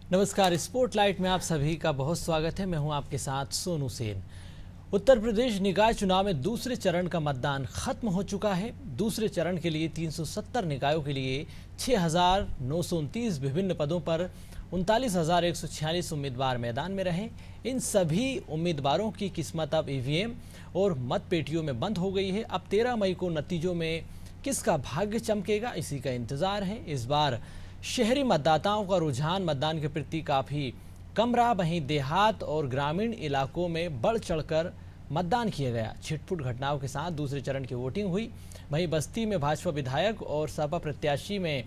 नमस्कार, स्पॉटलाइट में आप सभी का बहुत स्वागत है। मैं हूं आपके साथ सोनू सेन। उत्तर प्रदेश निकाय चुनाव में दूसरे चरण का मतदान खत्म हो चुका है। दूसरे चरण के लिए 370 निकायों के लिए 6,929 विभिन्न पदों पर 39,146 उम्मीदवार मैदान में रहे। इन सभी उम्मीदवारों की किस्मत अब ईवीएम और मतपेटियों में बंद हो गई है। अब 13 मई को नतीजों में किसका भाग्य चमकेगा, इसी का इंतजार है। इस बार शहरी मतदाताओं का रुझान मतदान के प्रति काफ़ी कम रहा, वहीं देहात और ग्रामीण इलाकों में बढ़ चढ़कर मतदान किया गया। छिटपुट घटनाओं के साथ दूसरे चरण की वोटिंग हुई। वहीं बस्ती में भाजपा विधायक और सपा प्रत्याशी में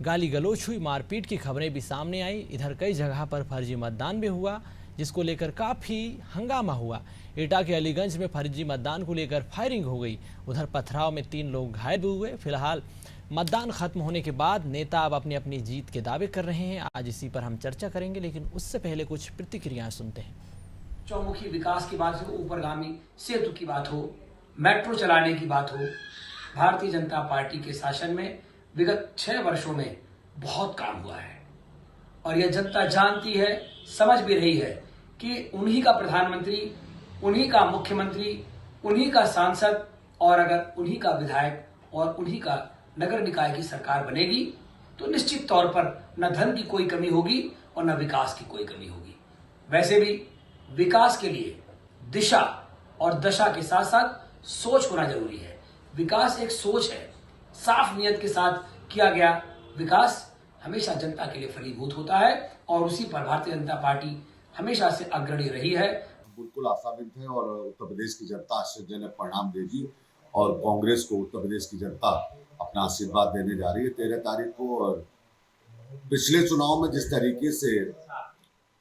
गाली गलौच हुई, मारपीट की खबरें भी सामने आई। इधर कई जगह पर फर्जी मतदान भी हुआ, जिसको लेकर काफ़ी हंगामा हुआ। एटा के अलीगंज में फर्जी मतदान को लेकर फायरिंग हो गई। उधर पथराव में 3 लोग घायल भी हुए। फिलहाल मतदान खत्म होने के बाद नेता अब अपनी अपनी जीत के दावे कर रहे हैं। आज इसी पर हम चर्चा करेंगे, लेकिन उससे पहले कुछ प्रतिक्रियाएं सुनते हैं। चौमुखी विकास की बात हो, ऊपरगामी सेतु की बात हो, मेट्रो चलाने की बात हो, भारतीय जनता पार्टी के शासन में विगत 6 वर्षों में बहुत काम हुआ है और यह जनता जानती है, समझ भी रही है कि उन्हीं का प्रधानमंत्री, उन्हीं का मुख्यमंत्री, उन्हीं का सांसद और अगर उन्हीं का विधायक और उन्हीं का नगर निकाय की सरकार बनेगी तो निश्चित तौर पर न धन की कोई कमी होगी और न विकास की कोई कमी होगी। वैसे भी विकास के लिए दिशा और दशा के साथ साथ सोच होना जरूरी है। विकास एक सोच है, साफ नियत के साथ किया गया विकास हमेशा जनता के लिए फलीभूत होता है और उसी पर भारतीय जनता पार्टी हमेशा से अग्रणी रही है। बिल्कुल आशान्वित है और उत्तर प्रदेश की जनता आश्चर्यजनक परिणाम देगी और कांग्रेस को उत्तर प्रदेश की जनता अपना आशीर्वाद देने जा रही है 13 तारीख को। और पिछले चुनाव में जिस तरीके से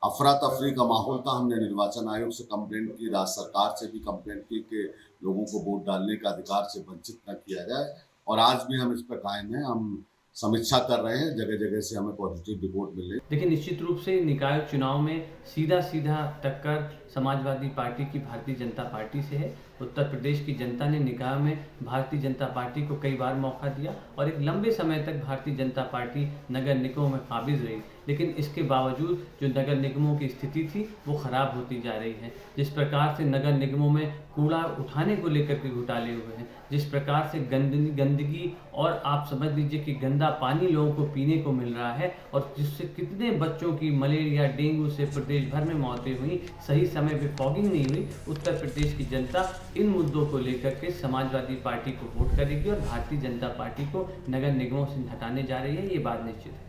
अफरा तफरी का माहौल था, हमने निर्वाचन आयोग से कंप्लेंट की, राज्य सरकार से भी कंप्लेंट की कि लोगों को वोट डालने का अधिकार से वंचित न किया जाए और आज भी हम इस पर कायम हैं। हम समीक्षा कर रहे हैं, जगह जगह से हमें पॉजिटिव रिपोर्ट मिल रही है। लेकिन निश्चित रूप से निकाय चुनाव में सीधा टक्कर समाजवादी पार्टी की भारतीय जनता पार्टी से है। उत्तर प्रदेश की जनता ने निकाय में भारतीय जनता पार्टी को कई बार मौका दिया और एक लंबे समय तक भारतीय जनता पार्टी नगर निगमों में काबिज रही, लेकिन इसके बावजूद जो नगर निगमों की स्थिति थी वो खराब होती जा रही है। जिस प्रकार से नगर निगमों में कूड़ा उठाने को लेकर के घोटाले हुए हैं, जिस प्रकार से गंदगी और आप समझ लीजिए कि गंदा पानी लोगों को पीने को मिल रहा है और जिससे कितने बच्चों की मलेरिया डेंगू से प्रदेश भर में मौतें हुई, सही समय पे फॉगिंग नहीं हुई। उत्तर प्रदेश की जनता इन मुद्दों को लेकर के समाजवादी पार्टी को वोट करेगी और भारतीय जनता पार्टी को नगर निगमों से हटाने जा रही है, ये बात निश्चित है।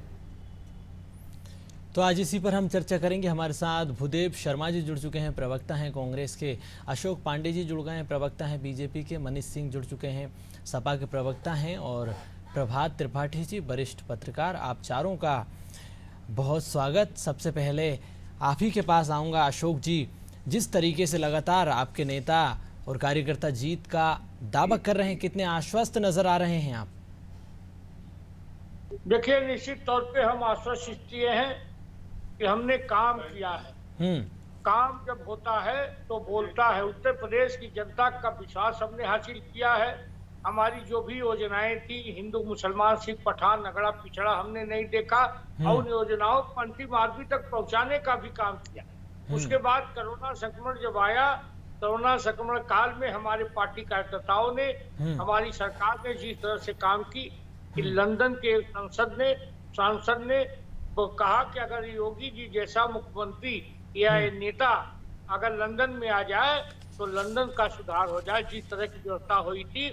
तो आज इसी पर हम चर्चा करेंगे। हमारे साथ भूदेव शर्मा जी जुड़ चुके हैं, प्रवक्ता हैं कांग्रेस के। अशोक पांडे जी जुड़ गए हैं, प्रवक्ता हैं बीजेपी के। मनीष सिंह जुड़ चुके हैं, सपा के प्रवक्ता हैं। और प्रभात त्रिपाठी जी, वरिष्ठ पत्रकार। आप चारों का बहुत स्वागत। सबसे पहले आप ही के पास आऊँगा। अशोक जी, जिस तरीके से लगातार आपके नेता और कार्यकर्ता जीत का दावा कर रहे हैं, कितने आश्वस्त नजर आ रहे हैं आप? देखिए, निश्चित तौर पे हम आश्वस्त इसलिए हैं कि हमने काम किया है। काम जब होता है तो बोलता है। उत्तर प्रदेश की जनता का विश्वास हमने हासिल किया है। हमारी जो भी योजनाएं थी, हिंदू मुसलमान सिख पठान नगड़ा पिछड़ा हमने नहीं देखा और उन योजनाओं को अंतिम आदमी तक पहुंचाने का भी काम किया। उसके बाद कोरोना संक्रमण जब आया, कोरोना संक्रमण काल में हमारे पार्टी कार्यकर्ताओं ने, हमारी सरकार ने जिस तरह से काम की कि लंदन के सांसद ने वो कहा कि अगर योगी जी जैसा मुख्यमंत्री या नेता अगर लंदन में आ जाए तो लंदन का सुधार हो जाए। जिस तरह की व्यवस्था हुई थी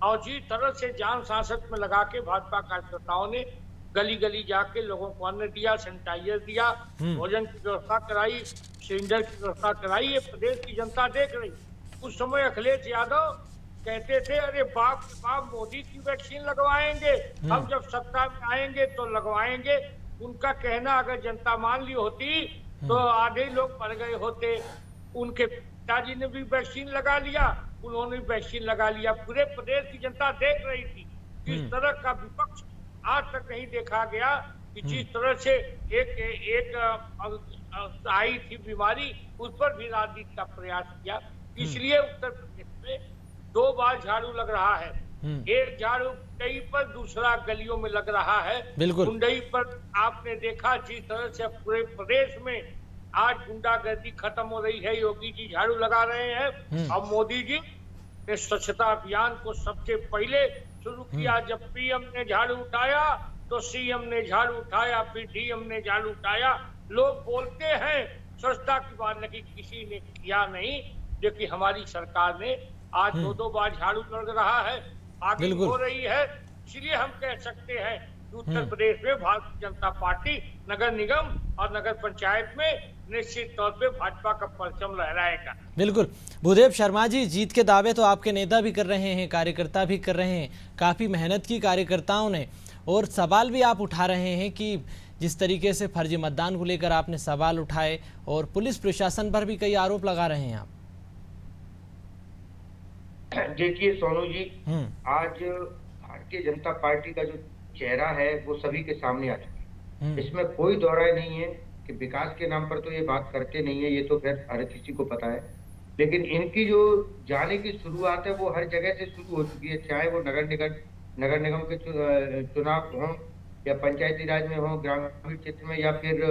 और जिस तरह से जान सांसद में लगा के भाजपा कार्यकर्ताओं ने गली गली जाके लोगों को अन्न दिया, सैनिटाइजर दिया, भोजन की व्यवस्था कराई, सिलेंडर की व्यवस्था कराई, ये प्रदेश की जनता देख रही। उस समय अखिलेश यादव कहते थे, अरे बाप रे बाप, मोदी की वैक्सीन लगवाएंगे, हम जब सत्ता में आएंगे तो लगवाएंगे। उनका कहना अगर जनता मान ली होती तो आधे लोग मर गए होते। उनके पिताजी ने भी वैक्सीन लगा लिया, उन्होंने भी वैक्सीन लगा लिया। पूरे प्रदेश की जनता देख रही थी। इस तरह का विपक्ष आज तक नहीं देखा गया कि जिस तरह से एक आई थी बीमारी, उस पर भी राजनीति का प्रयास किया। इसलिए उत्तर प्रदेश में 2 बार झाड़ू लग रहा है। एक झाड़ू कई पर दूसरा गलियों में लग रहा है। बिल्कुल। गुंडई पर आपने देखा जिस तरह से पूरे प्रदेश में आज गुंडागर्दी खत्म हो रही है, योगी जी झाड़ू लगा रहे हैं। अब मोदी जी ने स्वच्छता अभियान को सबसे पहले शुरू किया। जब पीएम ने झाड़ू उठाया तो सीएम ने झाड़ू उठाया, फिर डीएम ने झाड़ू उठाया। लोग बोलते हैं स्वच्छता की बात, लेकिन किसी ने किया नहीं। क्योंकि हमारी सरकार ने आज 2-2 बार झाड़ू लग रहा है, आगे हो रही है। इसलिए हम कह सकते हैं कि उत्तर प्रदेश में भारतीय जनता पार्टी नगर निगम और नगर पंचायत में निश्चित तौर पे भाजपा का परचम लहराएगा। बिल्कुल। भूदेव शर्मा जी, जीत के दावे तो आपके नेता भी कर रहे हैं, कार्यकर्ता भी कर रहे हैं, काफ़ी मेहनत की कार्यकर्ताओं ने, और सवाल भी आप उठा रहे हैं कि जिस तरीके से फर्जी मतदान को लेकर आपने सवाल उठाए और पुलिस प्रशासन पर भी कई आरोप लगा रहे हैं आप। देखिए सोनू जी, आज भारतीय जनता पार्टी का जो चेहरा है वो सभी के सामने आ चुका है। इसमें कोई दोहराई नहीं है कि विकास के नाम पर तो ये बात करते नहीं है, ये तो खैर हर किसी को पता है। लेकिन इनकी जो जाने की शुरुआत है वो हर जगह से शुरू हो चुकी है, चाहे वो नगर निगम के चुनाव हो या पंचायती राज में हो, ग्रामीण क्षेत्र में, या फिर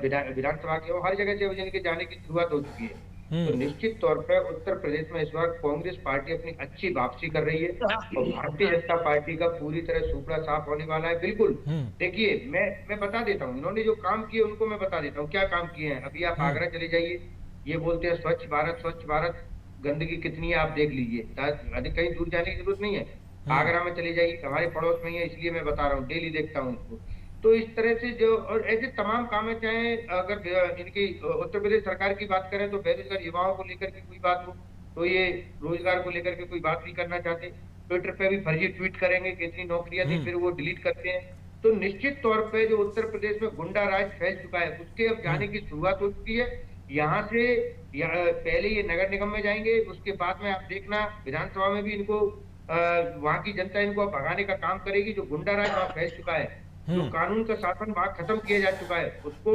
विधानसभा के हो, हर जगह से इनके जाने की शुरुआत हो चुकी है। तो निश्चित तौर पर उत्तर प्रदेश में इस बार कांग्रेस पार्टी अपनी अच्छी वापसी कर रही है और भारतीय जनता पार्टी का पूरी तरह सुपड़ा साफ होने वाला है। बिल्कुल। देखिए, मैं बता देता हूँ, इन्होंने जो काम किए उनको मैं बता देता हूँ क्या काम किए हैं। अभी आप आगरा चले जाइए, ये बोलते हैं स्वच्छ भारत, गंदगी कितनी है आप देख लीजिए, कहीं दूर जाने की जरूरत नहीं है। आगरा में चले जाइए, हमारे पड़ोस में ही है, इसलिए मैं बता रहा हूँ, डेली देखता हूँ उसको। तो इस तरह से जो और ऐसे तमाम काम है, चाहे अगर इनकी उत्तर प्रदेश सरकार की बात करें तो बेरोजगार युवाओं को लेकर के कोई बात हो तो ये रोजगार को लेकर के कोई बात नहीं करना चाहते। ट्विटर पे भी फर्जी ट्वीट करेंगे कि इतनी नौकरियां थी, फिर वो डिलीट करते हैं। तो निश्चित तौर पे जो उत्तर प्रदेश में गुंडा राज फैल चुका है उसके अब जाने की शुरुआत हो चुकी है। यहाँ से पहले ये नगर निगम में जाएंगे, उसके बाद में आप देखना विधानसभा में भी इनको वहां की जनता इनको भगाने का काम करेगी। जो गुंडा राज वहां फैल चुका है, जो कानून का शासन वहां खत्म किया जा चुका है, उसको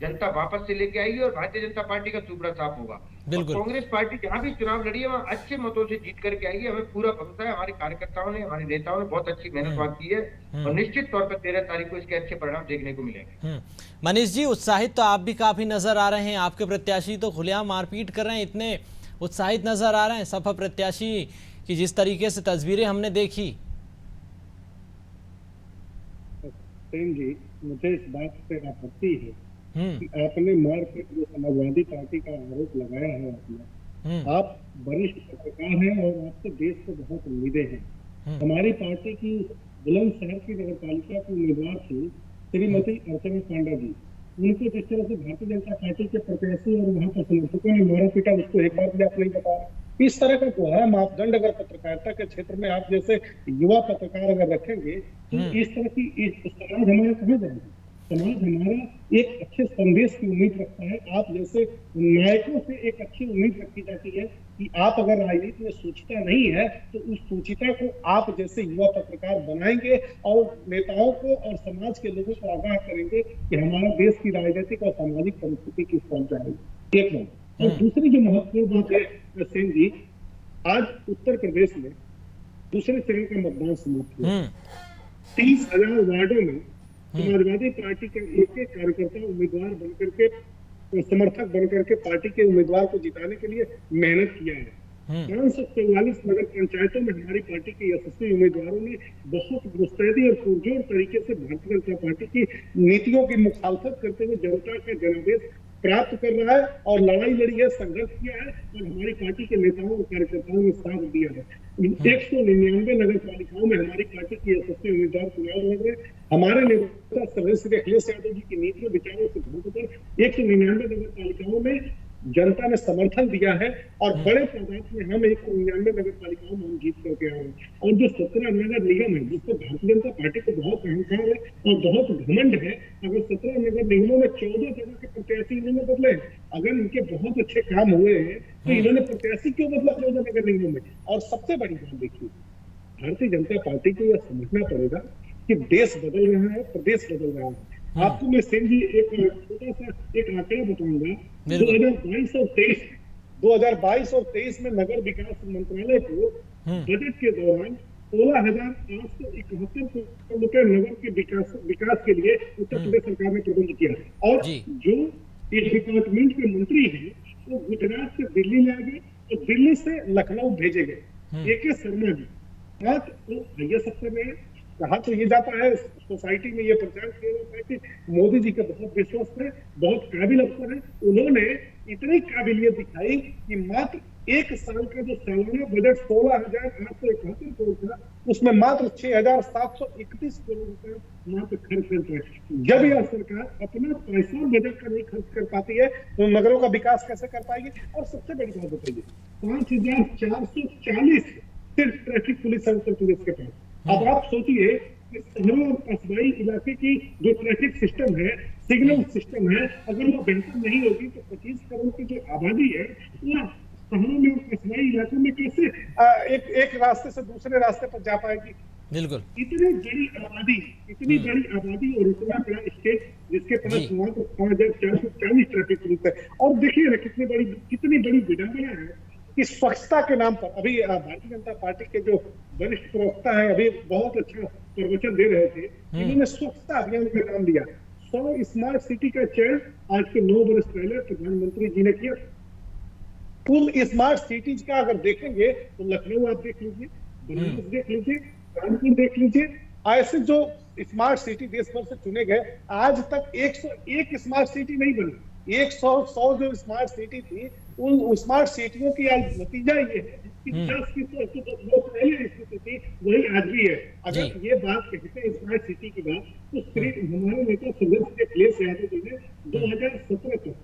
जनता वापस से लेके आएगी और भारतीय जनता पार्टी का सुपड़ा साफ होगा। कांग्रेस पार्टी जहां भी चुनाव लड़ी है वहां अच्छे मतों से जीत करके आएगी। हमें पूरा भरोसा है, हमारे कार्यकर्ताओं ने, हमारे नेताओं ने बहुत अच्छी मेहनत वहां की है और निश्चित तौर पर 13 तारीख को इसके अच्छे परिणाम देखने को मिलेंगे। मनीष जी, उत्साहित तो आप भी काफी नजर आ रहे हैं, आपके प्रत्याशी तो खुलेआम मारपीट कर रहे हैं, इतने उत्साहित नजर आ रहे हैं सपा प्रत्याशी की जिस तरीके से तस्वीरें हमने देखी। जी, मुझे इस बात से आपत्ति है कि आपने मारपीट जो समाजवादी पार्टी का आरोप लगाया है आपने, आप वरिष्ठ पत्रकार हैं और आपसे देश को बहुत उम्मीदें हैं। हमारी पार्टी की बुलंदशहर की नगर पालिका की उम्मीदवार थी श्रीमती अर्चना पांडा जी, उनको जिस तरह से भारतीय जनता पार्टी के प्रत्याशी और वहां पर समर्थकों ने मारा पीटा, उसको एक बार भी आप नहीं बता रहे। इस तरह का दोहरा मापदंड अगर पत्रकारिता के क्षेत्र में आप जैसे युवा पत्रकार अगर रखेंगे तो इस तरह की समाज हमारा कहाँ जाएगा। समाज हमारा एक अच्छे संदेश की उम्मीद रखता है। आप जैसे नायकों से एक अच्छी उम्मीद रखी जाती है कि आप अगर राजनीति में सूचिता नहीं है तो उस सूचिता को आप जैसे युवा पत्रकार बनाएंगे और नेताओं को और समाज के लोगों को आगाह करेंगे कि हमारा देश की राजनीतिक और सामाजिक परिस्थिति किस तरह जाएगी। एक बात। और दूसरी जो महत्वपूर्ण बात है सेन जी, आज उत्तर प्रदेश में दूसरे चरण का मतदान समाप्त हुआ। 30,000 वार्डों में समाजवादी पार्टी के एक कार्यकर्ता उम्मीदवार बनकर के, समर्थक बनकर के पार्टी के उम्मीदवार को जिताने के लिए मेहनत किया है। 544 नगर पंचायतों में हमारी पार्टी के यशस्वी उम्मीदवारों ने बहुत मुस्तैदी और पुरजोर तरीके से भारतीय जनता पार्टी की नीतियों की मुखालफत करते हुए जनता का जनादेश प्राप्त कर रहा है और लड़ाई लड़ी है, संघर्ष किया है और हमारी पार्टी के नेताओं और कार्यकर्ताओं ने साथ दिया है। 199 नगर पालिकाओं में हमारी पार्टी की यशस्वी उम्मीदवार चुनाव लड़ रहे। हमारे नेता श्री अखिलेश यादव जी की नीतियों विचारों से भूत पर 199 नगर पालिकाओं में जनता ने समर्थन दिया है और बड़े तादाद में हम 199 नगर पालिकाओं में हम जीत करके आए हैं। और जो 17 नगर निगम है जिसको भारतीय जनता पार्टी को बहुत अहंकार है और बहुत घमंड है, अगर 17 नगर निगमों में 14 जगह के प्रत्याशी इन्होंने बदले, अगर इनके बहुत अच्छे काम हुए हैं तो इन्होंने प्रत्याशी क्यों बदला 14 नगर निगमों में। और सबसे बड़ी बात देखिए, भारतीय जनता पार्टी को यह समझना पड़ेगा कि देश बदल रहा है, प्रदेश बदल रहा है। आपको मैं सेन जी एक छोटा सा एक आंकड़ा बताऊंगा। 2022 और 23 में नगर विकास मंत्रालय को बजट के दौरान 16,871 करोड़ रुपए नगर के विकास के लिए उत्तर प्रदेश सरकार ने प्रबंध किया है। और जो इस डिपार्टमेंट के मंत्री हैं वो गुजरात से दिल्ली लाए गए और दिल्ली से लखनऊ भेजे गए। AK शर्मा जी बात तो आइए सबसे में कहा तो ये जाता है, सोसाइटी में ये प्रचार किया जाता है कि मोदी जी का बहुत विश्वस्त है, बहुत काबिल अफसर है। उन्होंने इतनी काबिलियत दिखाई कि मात्र एक साल का जो सालाना बजट 16,871 करोड़ था उसमें मात्र 6,731 करोड़ रुपए मात्र खर्च करते हैं। जब यह सरकार अपना पैसा बजट का नहीं खर्च कर पाती है तो नगरों का विकास कैसे कर पाएगी? और सबसे बड़ी बात बताइए, 5,440 सिर्फ ट्रैफिक पुलिस है उत्तर प्रदेश के पास। अब आप सोचिए कि शहरों और कस्बाई इलाके की जो ट्रैफिक सिस्टम है, सिग्नल सिस्टम है, अगर वो बेहतर नहीं होगी तो 25 करोड़ की जो आबादी है वो शहरों में और कस्बाई इलाकों में कैसे एक रास्ते से दूसरे रास्ते पर जा पाएगी? बिल्कुल। इतनी बड़ी आबादी और इतना बड़ा स्टेट जिसके पास वहां तो 5,440 ट्रैफिक पुलिस है। और देखिए ना कितनी बड़ी विडंबना है कि स्वच्छता के नाम पर अभी भारतीय जनता पार्टी के जो वरिष्ठ प्रवक्ता है अभी बहुत अच्छा प्रवचन दे रहे थे। इन्होंने स्वच्छता अभियान का नाम दिया। 100 स्मार्ट सिटी का चयन आज के 9 वर्ष पहले प्रधानमंत्री जी ने किया। उन स्मार्ट सिटीज का अगर देखेंगे तो लखनऊ आप देख लीजिए, बनारस देख लीजिए, कानपुर देख लीजिए, ऐसे जो स्मार्ट सिटी देश भर से चुने गए आज तक 101 स्मार्ट सिटी नहीं बनी। 100 जो स्मार्ट सिटी थी उन स्मार्ट सिटियों की आज नतीजा ये है कि 10 जो पहले स्थिति थी वही आज भी है। अगर ये बात कहते हैं स्मार्ट सिटी की बात तो हमारे नेता संघर्ष के अखिलेश यादव जी ने 2017 तक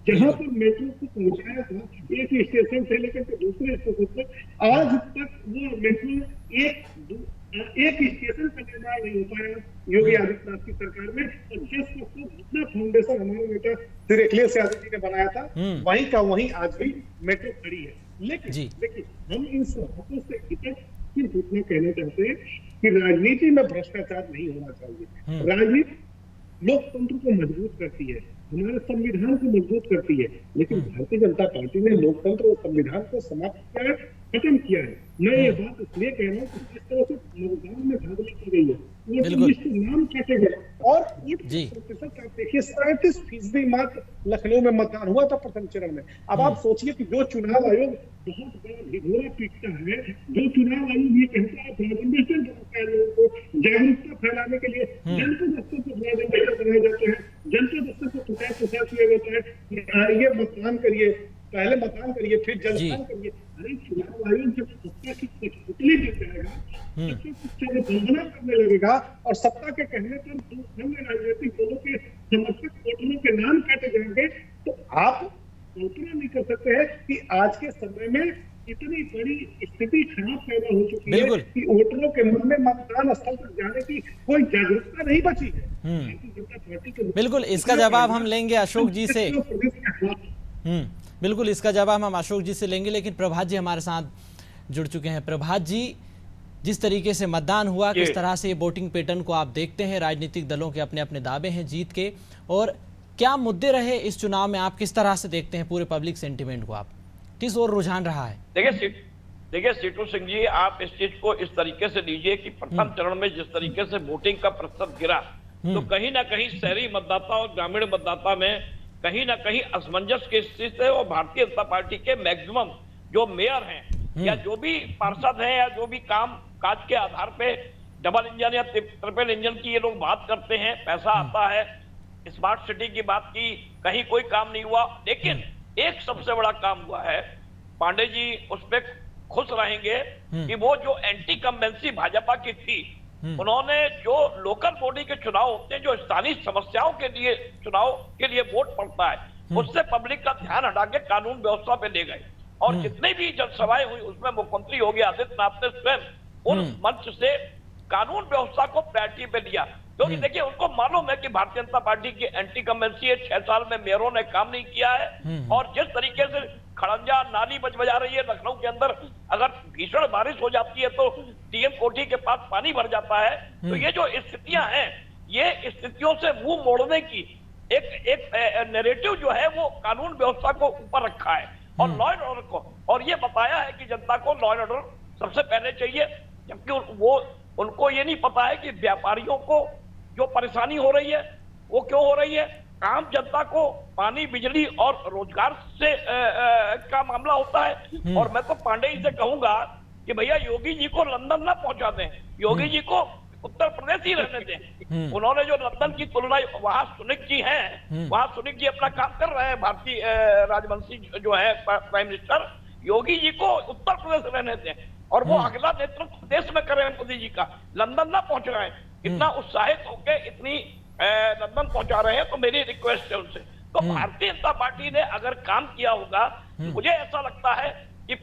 जहां पर मेट्रो को पहुंचाया था एक स्टेशन से लेकर के दूसरे स्टेशन तक, आज तक वो मेट्रो एक स्टेशन का निर्माण नहीं हो पाया योगी आदित्यनाथ की सरकार में। और जितना फाउंडेशन हमारे नेता श्री अखिलेश यादव जी ने बनाया था वहीं का वहीं आज भी मेट्रो खड़ी है। लेकिन देखिए हम इन बातों से सिर्फ इतना कहना चाहते हैं कि राजनीति में भ्रष्टाचार नहीं होना चाहिए। राजनीति लोकतंत्र को मजबूत करती है, हमारे संविधान को मजबूत करती है, लेकिन भारतीय जनता पार्टी ने लोकतंत्र और संविधान को समाप्त किया है, खत्म किया है। मैं ये बात इसलिए कह रहा हूँ कि जिस तरह से मतदान में धांधली की गई है, नाम काटे गए और प्रतिशत आप देखिए 37% मात्र लखनऊ में मतदान हुआ था प्रथम चरण में। अब आप सोचिए कि जो चुनाव आयोग बहुत बड़ा ढिढोरा पीटता है, जो चुनाव आयोग ये कहता है प्रेजेंटेशन बनाता है लोगों को जागरूकता फैलाने के लिए, जनता दस्तर को प्रेजेंटेशन बनाए जाते हैं, जनता दस्तर को प्रचार किया जाता है कि ये मतदान करिए, पहले मतदान करिए फिर जलदान करिए। अरे चुनाव आयोग जब सत्ता की कठपुतली बन जाएगा, वंदना करने लगेगा और सत्ता के कहने पर अन्य राजनीतिक दलों के समर्थक वोटरों के नाम काटे जाएंगे, तो आप कल्पना नहीं कर सकते हैं कि आज के समय में इतनी बड़ी स्थिति खराब पैदा हो चुकी है कि वोटरों के मन में मतदान स्थल तक जाने की कोई जागरूकता नहीं बची है। बिल्कुल, इसका जवाब हम लेंगे अशोक जी से। बिल्कुल, इसका जवाब हम अशोक जी से लेंगे, लेकिन प्रभात जी हमारे साथ जुड़ चुके हैं। प्रभात जी, जिस तरीके से मतदान हुआ, किस तरह से वोटिंग पैटर्न को आप देखते हैं? राजनीतिक दलों के अपने अपने दावे हैं जीत के, और क्या मुद्दे रहे इस चुनाव में? आप किस तरह से देखते हैं पूरे पब्लिक सेंटिमेंट को? आप किस ओर रुझान रहा है? देखिए सीटू सिंह जी, आप इस चीज को इस तरीके से लीजिए कि प्रथम चरण में जिस तरीके से वोटिंग का प्रतिशत गिरा, तो कहीं ना कहीं शहरी मतदाता और ग्रामीण मतदाता में कहीं ना कहीं असमंजस की स्थिति है। और भारतीय जनता पार्टी के मैक्सिमम जो मेयर हैं या जो भी पार्षद हैं या जो भी काम काज के आधार पे डबल इंजन या ट्रिपल इंजन की ये लोग बात करते हैं, पैसा आता है, स्मार्ट सिटी की बात की, कहीं कोई काम नहीं हुआ। लेकिन एक सबसे बड़ा काम हुआ है, पांडे जी उस पर खुश रहेंगे कि वो जो एंटी कम्बेंसी भाजपा की थी, उन्होंने जो लोकल बॉडी के चुनाव होते हैं, जो स्थानीय समस्याओं के लिए चुनाव के लिए वोट पड़ता है, उससे पब्लिक का ध्यान हटा के कानून व्यवस्था पे ले गए। और जितनी भी जनसभाएं हुई उसमें मुख्यमंत्री योगी आदित्यनाथ ने स्वयं उन मंच से कानून व्यवस्था को प्रायोरिटी पे लिया, क्योंकि देखिए उनको मालूम है कि भारतीय जनता पार्टी की एंटी कम्बेंसी है, 6 साल में मेयरों ने काम नहीं किया है। और जिस तरीके से खड़ंजा नाली बजा रही है लखनऊ के अंदर, अगर भीषण बारिश हो जाती है तो टीएम कोठी के पास पानी भर जाता है। तो ये जो स्थितियां हैं, ये स्थितियों से मुंह मोड़ने की एक नैरेटिव जो है वो कानून व्यवस्था को ऊपर रखा है और लॉ एंड ऑर्डर को, और ये बताया है कि जनता को लॉ एंड ऑर्डर सबसे पहले चाहिए। जबकि वो उनको ये नहीं पता है कि व्यापारियों को जो परेशानी हो रही है वो क्यों हो रही है। आम जनता को पानी, बिजली और रोजगार से का मामला होता है। और मैं तो पांडे जी से कहूंगा कि भैया योगी जी को लंदन ना पहुंचा दें, योगी जी को उत्तर प्रदेश ही रहने दें। उन्होंने जो लंदन की तुलना, वहां सुनील जी हैं, वहां सुनील जी अपना काम कर रहे हैं, भारतीय राजवंशी जो है प्राइम मिनिस्टर, योगी जी को उत्तर प्रदेश रहने दें और वो अगला नेतृत्व देश में करें मोदी जी का, लंदन ना पहुंचाएं। इतना उत्साहित होकर इतनी लंदन पहुंचा रहे हैं, तो मेरी रिक्वेस्ट है उनसे। तो भारतीय जनता पार्टी ने अगर काम किया होगा, मुझे ऐसा लगता है कि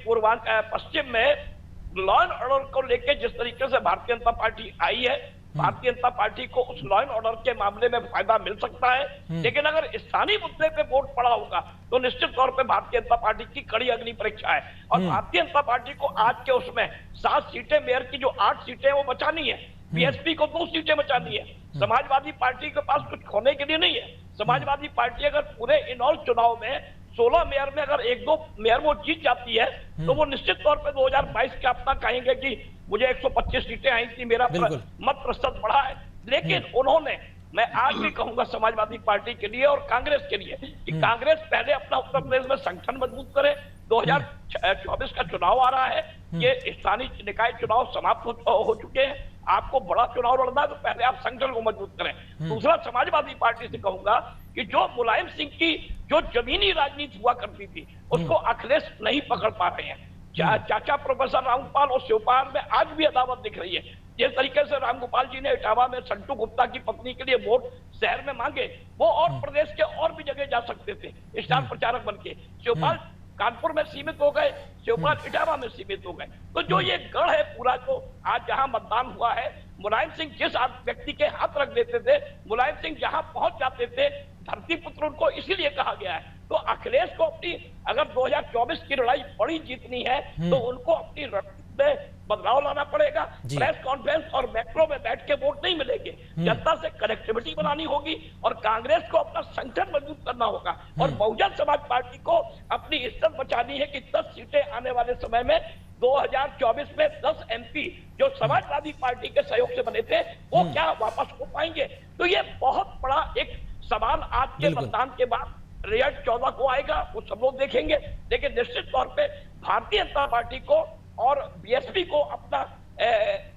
पश्चिम में लॉ एंड ऑर्डर को लेकर जिस तरीके से भारतीय जनता पार्टी आई है, भारतीय जनता पार्टी को उस लॉ एंड ऑर्डर के मामले में फायदा मिल सकता है। लेकिन अगर स्थानीय मुद्दे पे वोट पड़ा होगा तो निश्चित तौर पे भारतीय जनता पार्टी की कड़ी अग्नि परीक्षा है। और भारतीय जनता पार्टी को आज के उसमें 7 सीटें, मेयर की जो 8 सीटें वो बचानी है, बीएसपी को 2 सीटें बचानी है। समाजवादी पार्टी के पास कुछ खोने के लिए नहीं है। समाजवादी पार्टी अगर पूरे इनऑल चुनाव में 16 मेयर में अगर 1-2 मेयर वो जीत जाती है तो वो निश्चित तौर पे 2022 के अपना कहेंगे कि मुझे 125 सीटें आई थी, मेरा मत प्रतिशत बढ़ा है। लेकिन उन्होंने, मैं आज भी कहूंगा समाजवादी पार्टी के लिए और कांग्रेस के लिए कि कांग्रेस पहले अपना उत्तर प्रदेश में संगठन मजबूत करे। 2024 का चुनाव आ रहा है, ये स्थानीय निकाय चुनाव समाप्त हो चुके हैं। आपको बड़ा चुनाव लड़ना है तो पहले आप संगठन को मजबूत करें। दूसरा, समाजवादी पार्टी से कहूंगा कि जो मुलायम सिंह की जो जमीनी राजनीति हुआ करती थी उसको अखिलेश नहीं पकड़ पा रहे हैं। चाचा प्रोफेसर रामगोपाल और शिवपाल में आज भी अदावत दिख रही है। जिस तरीके से रामगोपाल जी ने इटावा में संटू गुप्ता की पत्नी के लिए वोट शहर में मांगे, वो और प्रदेश के और भी जगह जा सकते थे स्टार प्रचारक बन के। शिवपाल कानपुर में सीमित हो गए, शिवपाल इटावा में सीमित हो गए। तो जो ये गढ़ है पूरा, जो आज जहां मतदान हुआ है, मुलायम सिंह जिस व्यक्ति के हाथ रख देते थे, मुलायम सिंह जहां पहुंच जाते थे, धरती पुत्र उनको इसीलिए कहा गया है। तो अखिलेश को अपनी अगर 2024 की लड़ाई बड़ी जीतनी है तो उनको अपनी रणनीति में बदलाव लाना पड़ेगा। प्रेस कॉन्फ्रेंस और मेट्रो में बैठ के वोट नहीं मिलेंगे, जनता से कनेक्टिविटी बनानी होगी और कांग्रेस को अपना संगठन मजबूत करना होगा। और बहुजन समाज पार्टी को अपनी इज्जत बचानी है कि 10 सीटें आने वाले समय में 2024 में 10 MP जो समाजवादी पार्टी के सहयोग से बने थे वो क्या वापस हो पाएंगे। तो ये बहुत बड़ा एक सवाल आज के मतदान के बाद रिजल्ट 14 को आएगा, वो सब लोग देखेंगे। लेकिन निश्चित तौर पे भारतीय जनता पार्टी को और बीएसपी को अपना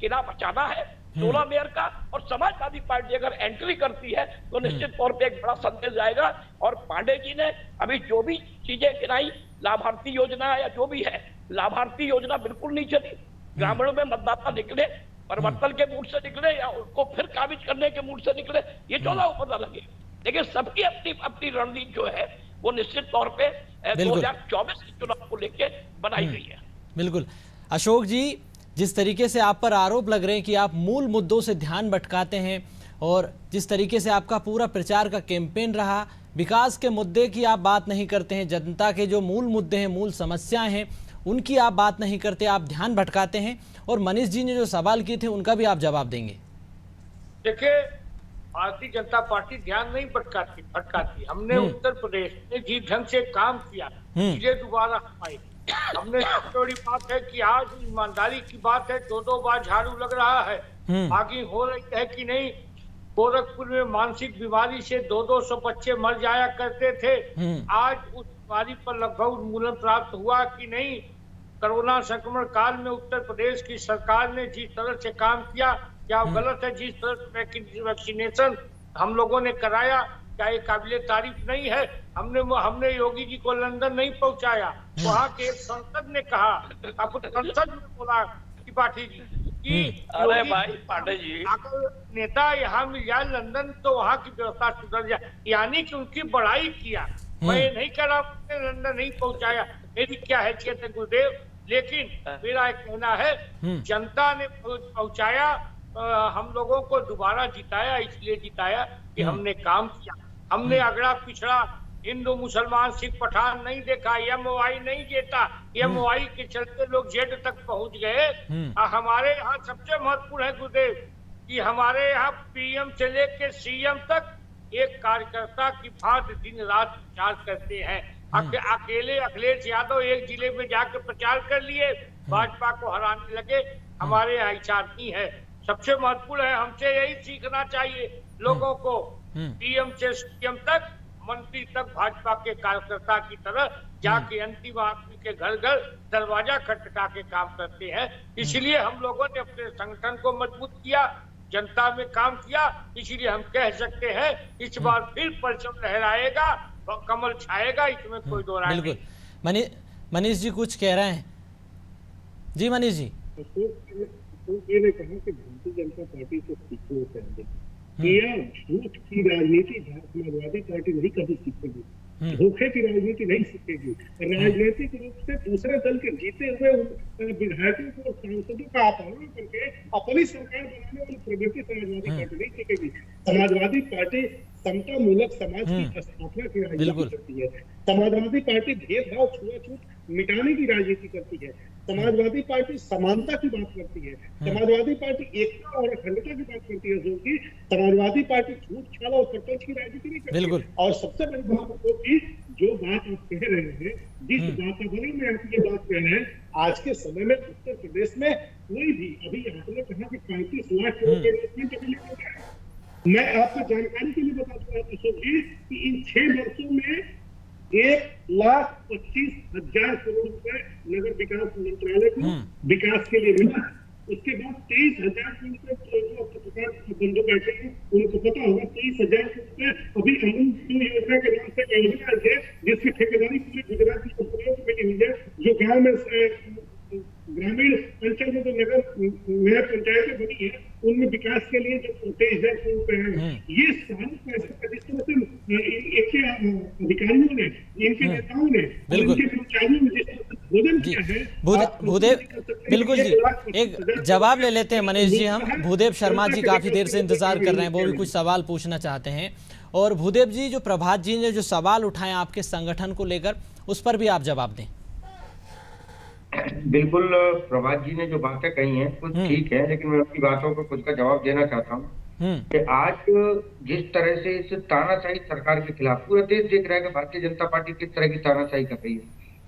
किला बचाना है 16 मेयर का। और समाजवादी पार्टी अगर एंट्री करती है तो निश्चित तौर पे एक बड़ा संदेश जाएगा। और पांडे जी ने अभी जो भी चीजें गिनाई, लाभार्थी योजना या जो भी है, लाभार्थी योजना बिल्कुल नहीं चली। ग्रामीणों में मतदाता निकले, परिवर्तन के मूड से निकले या उसको फिर काबिज करने के मूड से निकले, ये 14 को पता लगे। लेकिन सबकी अपनी अपनी रणनीति जो है वो निश्चित तौर पे 2024 के चुनाव को लेके बनाई गई है। बिल्कुल अशोक जी, जिस तरीके से आप पर आरोप लग रहे हैं कि आप मूल मुद्दों से ध्यान भटकाते हैं और जिस तरीके से आपका पूरा प्रचार का कैंपेन रहा, विकास के मुद्दे की आप बात नहीं करते हैं, जनता के जो मूल मुद्दे हैं, मूल समस्याएं हैं, उनकी आप बात नहीं करते, आप ध्यान भटकाते हैं। और मनीष जी ने जो सवाल किए थे उनका भी आप जवाब देंगे। देखिए, भारतीय जनता पार्टी ध्यान नहीं भटकाती। हमने उत्तर प्रदेश में जिस ढंग से काम किया, चीजें दोबारा आई। हमने सबसे बड़ी बात है कि आज ईमानदारी की बात है, 2-2 बार झाड़ू लग रहा है, बाकी हो रही है कि नहीं। गोरखपुर में मानसिक बीमारी से 200 बच्चे मर जाया करते थे, आज उस बीमारी पर लगभग उन्मूलन प्राप्त हुआ कि नहीं। कोरोना संक्रमण काल में उत्तर प्रदेश की सरकार ने जिस तरह से काम किया, क्या गलत है? जिस तरह से वैक्सीनेशन हम लोगों ने कराया, क्या ये काबिले तारीफ नहीं है? हमने योगी जी को लंदन नहीं पहुंचाया, वहाँ के संसद ने कहा, अपने संसद में बोला त्रिपाठी जी कि अरे भाई पांडे जी, अगर नेता यहाँ मिल जाए लंदन तो वहाँ की व्यवस्था सुधर जाए, यानी कि उनकी बड़ाई किया। मैं ये नहीं कह रहा लंदन नहीं पहुंचाया, मेरी क्या हैसियत है गुरुदेव, लेकिन मेरा एक कहना है जनता ने पहुंचाया, हम लोगों को दोबारा जिताया, इसलिए जिताया कि हमने काम किया। हमने अगड़ा पिछड़ा हिंदू मुसलमान सिख पठान नहीं देखा, MOI नहीं देता, MOI के चलते लोग जेड तक पहुंच गए। हमारे यहाँ सबसे महत्वपूर्ण है गुरुदेव कि हमारे यहाँ PM से लेके CM तक एक कार्यकर्ता की भांति दिन रात प्रचार करते हैं। अकेले अखिलेश यादव एक जिले में जाकर प्रचार कर लिए, भाजपा को हराने लगे। हमारे यहाँ विचार नहीं है। सबसे महत्वपूर्ण है, हमसे यही सीखना चाहिए लोगों को, पीएम से सीएम तक, मंत्री तक भाजपा के कार्यकर्ता की तरह जाके अंतिम आदमी के घर घर दरवाजा खटखटा के काम करते हैं। इसलिए हम लोगों ने अपने संगठन को मजबूत किया, जनता में काम किया। इसीलिए हम कह सकते हैं इस बार फिर परचम लहराएगा, कमल छाएगा, इसमें कोई दो राय नहीं। बिल्कुल। मनीष जी कुछ कह रहे हैं जी। मनीष जी ये ने कहा कि भारतीय जनता पार्टी से सीखना चाहिए। झूठ की राजनीति समाजवादी पार्टी नहीं कभी सीखेगी, धोखे की राजनीति नहीं सीखेगी। राजनीतिक रूप से दूसरे दल के जीते हुए विधायकों को और सांसदों का अपहरण करके अपनी सरकार बनाने वाली प्रगति समाजवादी पार्टी नहीं सीखेगी। समाजवादी पार्टी समता मूलक समाज की स्थापना की राजनीति करती है। समाजवादी पार्टी भेदभाव छुआछूत मिटाने की राजनीति करती है। समाजवादी पार्टी समानता की बात करती है। समाजवादी पार्टी एकता और अखंडता की बात करती है। जो कि समाजवादी पार्टी झूठ छाल और प्रपंच की राजनीति नहीं करती है। और सबसे बड़ी बात तो कि जो बात आप कह रहे हैं, जिस वातावरण में आप ये बात कह रहे हैं, आज के समय में उत्तर प्रदेश में कोई भी, अभी आपने कहा कि 35 लाख करोड़, मैं आपको जानकारी के लिए बता दूंगा अशोक जी कि इन 6 वर्षों में 1,25,000 करोड़ रुपए नगर विकास मंत्रालय को विकास के लिए मिला। उसके बाद 23,000 बंधु बैठे हैं, उनको पता होगा 23,000 रुपए अभी अरुण योजना के नाम से योजना है जिसकी ठेकेदारी पूरे गुजरात की कंपनियों को मिली हुई है। जो गाँव में ग्रामीण अंचल में जो नगर पंचायतें बनी है उनमें विकास के लिए जो 23,000 करोड़ रुपए हैं, ये सारे पैसे जिस तरह से इनके अधिकारियों ने, इनके नेताओं ने, इनके कर्मचारियों ने जिस तरह से भोजन किया है। भूदेव बिल्कुल जी, एक जवाब ले लेते हैं मनीष जी। हम भूदेव शर्मा जी काफी देर से इंतजार कर रहे हैं, वो भी कुछ सवाल पूछना चाहते हैं। और भूदेव जी, जो प्रभात जी ने जो सवाल उठाए आपके संगठन को लेकर, उस पर भी आप जवाब दें। बिल्कुल, प्रभात जी ने जो बातें कही हैं कुछ ठीक है, लेकिन मैं उनकी बातों को खुद का जवाब देना चाहता हूँ कि आज जिस तरह से इस तानाशाही सरकार के खिलाफ पूरा देश देख रहा है कि भारतीय जनता पार्टी किस तरह की तानाशाही कर रही है।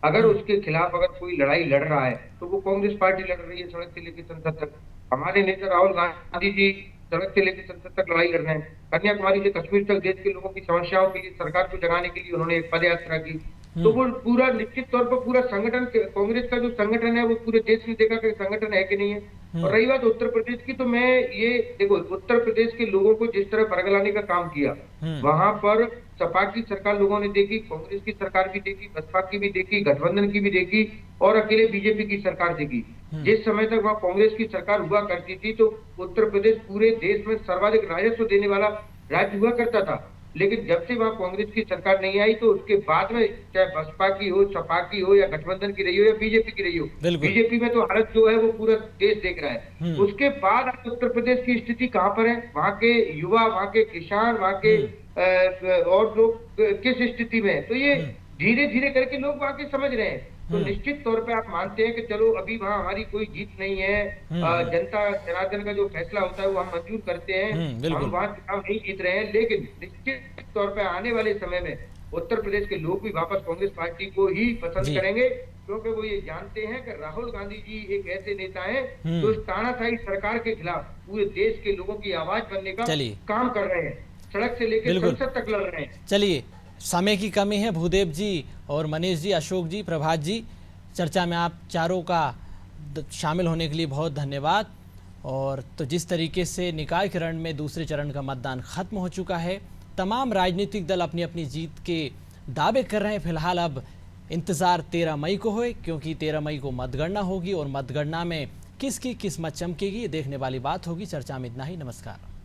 अगर उसके खिलाफ अगर कोई लड़ाई लड़ रहा है तो वो कांग्रेस पार्टी लड़ रही है सड़क से लेकर संसद तक। हमारे नेता राहुल गांधी जी सड़क से लेकर संसद तक लड़ाई लड़ रहे हैं। कन्याकुमारी से कश्मीर तक देश के लोगों की समस्याओं के लिए, सरकार को जगाने के लिए उन्होंने एक पदयात्रा की। तो वो पूरा निश्चित तौर पर पूरा संगठन, कांग्रेस का जो संगठन है वो पूरे देश में देखा कि संगठन है कि नहीं है। और रही बात उत्तर प्रदेश की, तो मैं ये देखो, उत्तर प्रदेश के लोगों को जिस तरह बरगलाने का काम किया, वहां पर सपा की सरकार लोगों ने देखी, कांग्रेस की सरकार भी देखी, बसपा की भी देखी, गठबंधन की भी देखी और अकेले बीजेपी की सरकार देखी। जिस समय तक वहां कांग्रेस की सरकार हुआ करती थी तो उत्तर प्रदेश पूरे देश में सर्वाधिक राजस्व देने वाला राज्य हुआ करता था। लेकिन जब से वहां कांग्रेस की सरकार नहीं आई तो उसके बाद में चाहे बसपा की हो, सपा की हो या गठबंधन की रही हो या बीजेपी की रही हो, बीजेपी में तो हालत जो है वो पूरा देश देख रहा है। उसके बाद उत्तर प्रदेश की स्थिति कहां पर है, वहां के युवा, वहां के किसान, वहां के और लोग किस स्थिति में है, तो ये धीरे धीरे करके लोग वहां के समझ रहे हैं। तो निश्चित तौर पे आप मानते हैं कि चलो अभी वहाँ हमारी कोई जीत नहीं है, जनता जनार्दन का जो फैसला होता है वो हम मंजूर करते हैं, हम वहाँ चुनाव नहीं जीत रहे हैं, लेकिन निश्चित तौर पे आने वाले समय में उत्तर प्रदेश के लोग भी वापस कांग्रेस पार्टी को ही पसंद करेंगे, क्योंकि वो ये जानते हैं कि राहुल गांधी जी एक ऐसे नेता हैं जो इस तानाशाही सरकार के खिलाफ पूरे देश के लोगों की आवाज बनने का काम कर रहे हैं, सड़क से लेकर संसद तक लड़ रहे हैं। चलिए, समय की कमी है। भूदेव जी और मनीष जी, अशोक जी, प्रभात जी, चर्चा में आप चारों का शामिल होने के लिए बहुत धन्यवाद। और तो जिस तरीके से निकाय चरण में दूसरे चरण का मतदान खत्म हो चुका है, तमाम राजनीतिक दल अपनी अपनी जीत के दावे कर रहे हैं। फिलहाल अब इंतज़ार 13 मई को है, क्योंकि 13 मई को मतगणना होगी और मतगणना में किसकी किस्मत चमकेगी ये देखने वाली बात होगी। चर्चा में इतना ही। नमस्कार।